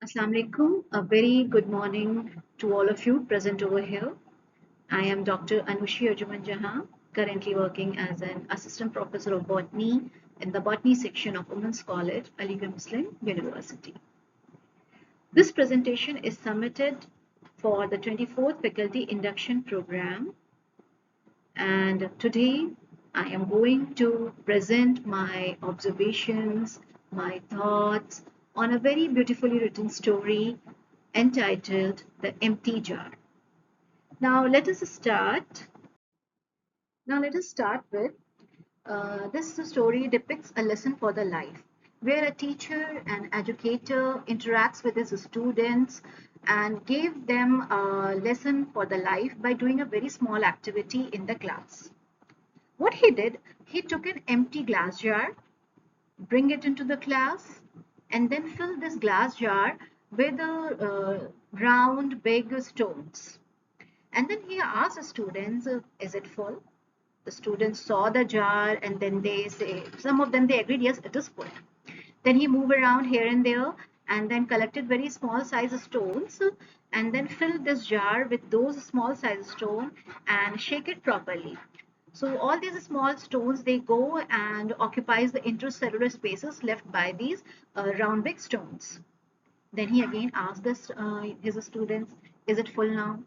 Assalamu alaikum. A very good morning to all of you present over here. I am Dr. Anushi Arjumend JAHAN, currently working as an assistant professor of botany in the botany section of Women's College, ALIGARH Muslim University. This presentation is submitted for the 24th Faculty Induction Program, and today I am going to present my observations, my thoughts on a very beautifully written story entitled The Empty Jar. Now let us start. Now let us start with this story depicts a lesson for the life where a teacher and educator interacts with his students and gave them a lesson for the life by doing a very small activity in the class. What he did, he took an empty glass jar, bring it into the class, and then fill this glass jar with round big stones. And then he asked the students, is it full? The students saw the jar and then they say, some of them they agreed, yes, it is full. Then he moved around here and there and then collected very small size stones and then filled this jar with those small size stones and shake it properly. So all these small stones, they go and occupies the intercellular spaces left by these round big stones. Then he again asked his students, is it full now?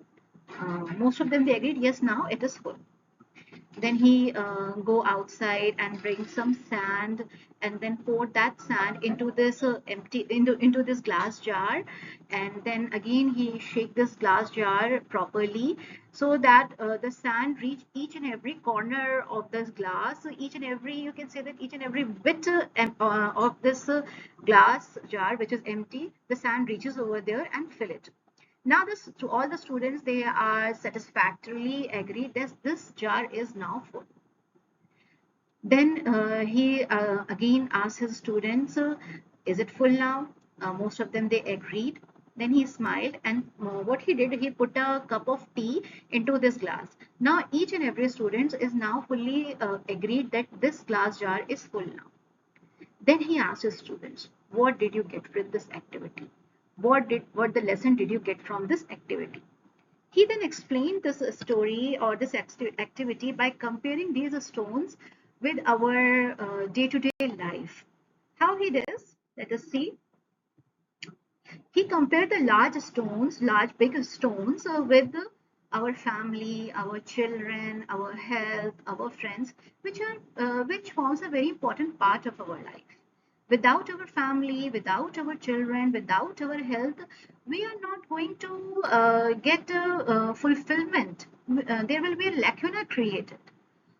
Most of them they agreed, yes, now it is full. Then he go outside and bring some sand and then pour that sand into this into this glass jar, and then again he shake this glass jar properly so that the sand reach each and every corner of this glass. So each and every, you can say that each and every bit of this glass jar which is empty, the sand reaches over there and fill it. Now this to all the students, they are satisfactorily agreed that this jar is now full. Then he again asked his students, is it full now? Most of them they agreed. Then he smiled and what he did, he put a cup of tea into this glass. Now each and every student is now fully agreed that this glass jar is full now. Then he asked his students, what did you get from this activity? What the lesson did you get from this activity? He then explained this story or this activity by comparing these stones with our day-to-day life. How he does? Let us see. He compared the large big stones with our family, our children, our health, our friends, which forms a very important part of our life. Without our family, without our children, without our health, we are not going to get fulfillment. There will be a lacuna created.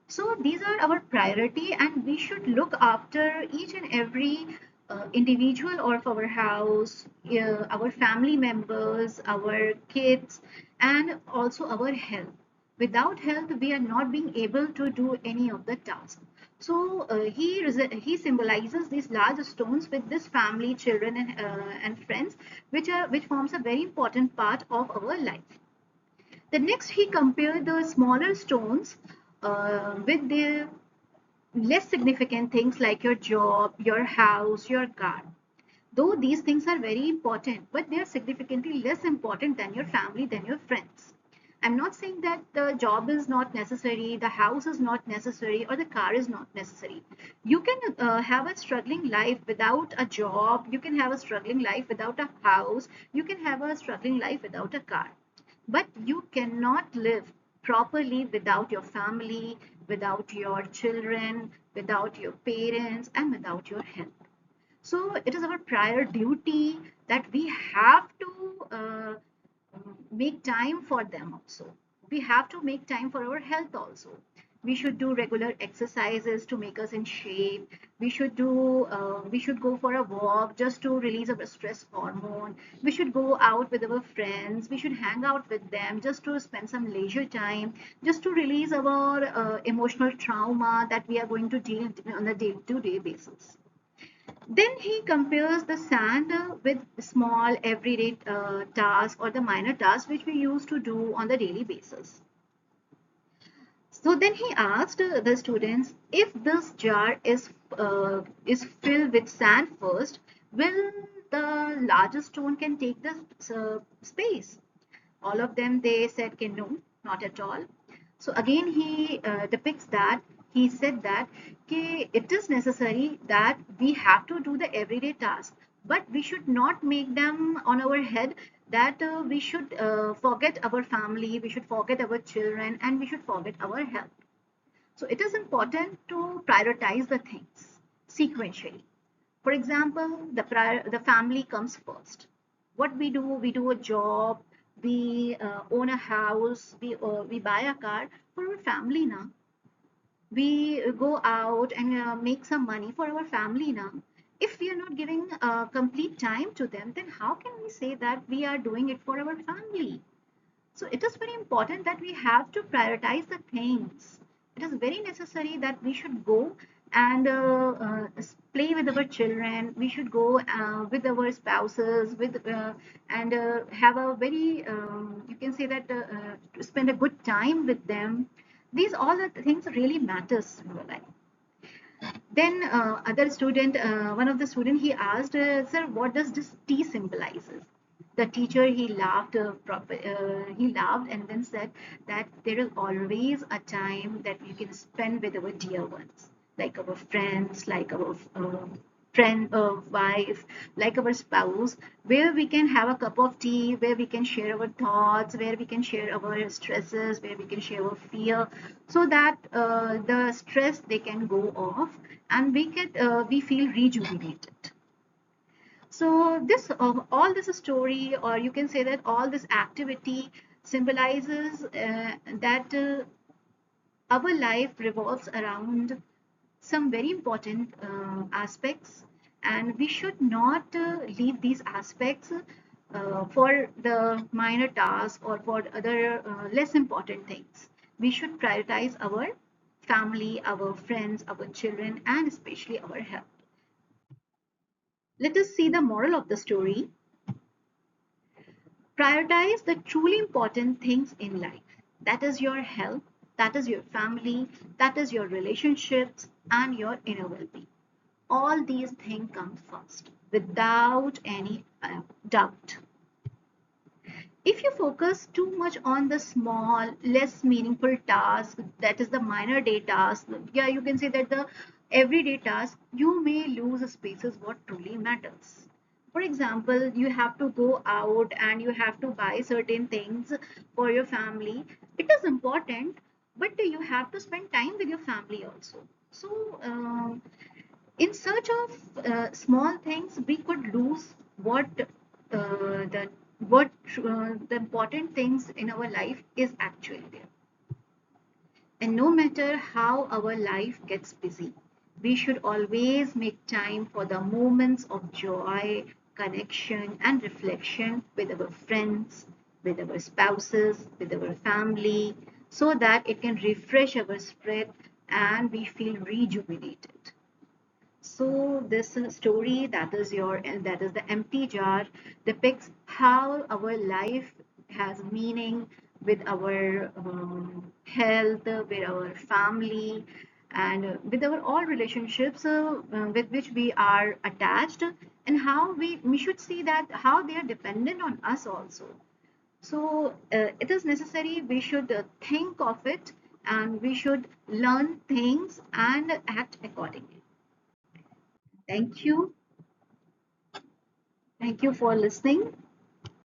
So these are our priority, and we should look after each and every individual of our house, our family members, our kids, and also our health. Without health, we are not being able to do any of the tasks. So he symbolizes these large stones with this family, children, and friends, which forms a very important part of our life. The next, he compared the smaller stones with the less significant things like your job, your house, your car. Though these things are very important, but they are significantly less important than your family, than your friends. I'm not saying that the job is not necessary, the house is not necessary, or the car is not necessary. You can have a struggling life without a job, you can have a struggling life without a house, you can have a struggling life without a car. But you cannot live properly without your family, without your children, without your parents, and without your health. So it is our prior duty that we have to make time for them also. We have to make time for our health also. We should do regular exercises to make us in shape. We should go for a walk just to release our stress hormone. We should go out with our friends. We should hang out with them just to spend some leisure time, just to release our emotional trauma that we are going to deal on a day-to-day basis. Then he compares the sand with small everyday tasks or the minor tasks which we used to do on the daily basis. So then he asked the students, if this jar is filled with sand first, will the largest stone can take the space. All of them, they said, okay, no, not at all. So again, he depicts that. He said that okay, it is necessary that we have to do the everyday task, but we should not make them on our head that we should forget our family, we should forget our children, and we should forget our health. So it is important to prioritize the things sequentially. For example, the family comes first. What we do a job, we own a house, we buy a car for our family now. We go out and make some money for our family now. If we are not giving complete time to them, then how can we say that we are doing it for our family? So it is very important that we have to prioritize the things. It is very necessary that we should go and play with our children. We should go with our spouses, and have a very you can say that spend a good time with them. These all the things really matters in our life. Then other student, one of the student, he asked, sir, what does this T symbolizes? The teacher, he laughed, he laughed and then said that there is always a time that we can spend with our dear ones, like our friends, like our friend, wife, like our spouse, where we can have a cup of tea, where we can share our thoughts, where we can share our stresses, where we can share our fear, so that the stress they can go off and we feel rejuvenated. So this all this story, or you can say that all this activity symbolizes that our life revolves around some very important aspects, and we should not leave these aspects for the minor tasks or for other less important things. We should prioritize our family, our friends, our children, and especially our health. Let us see the moral of the story. Prioritize the truly important things in life. That is your health, that is your family, that is your relationships, and your inner well being. All these things come first without any doubt. If you focus too much on the small, less meaningful task, that is the minor day task, yeah, you can say that the everyday task, you may lose spaces what truly matters. For example, you have to go out and you have to buy certain things for your family. It is important, but you have to spend time with your family also. So, in search of small things, we could lose what the the important things in our life is actually there. And no matter how our life gets busy, we should always make time for the moments of joy, connection, and reflection with our friends, with our spouses, with our family, so that it can refresh our spirit and we feel rejuvenated. So this story, that is the empty jar, depicts how our life has meaning with our health, with our family, and with our all relationships with which we are attached, and how we should see that how they are dependent on us also. So it is necessary we should think of it, and we should learn things and act accordingly. Thank you. Thank you for listening.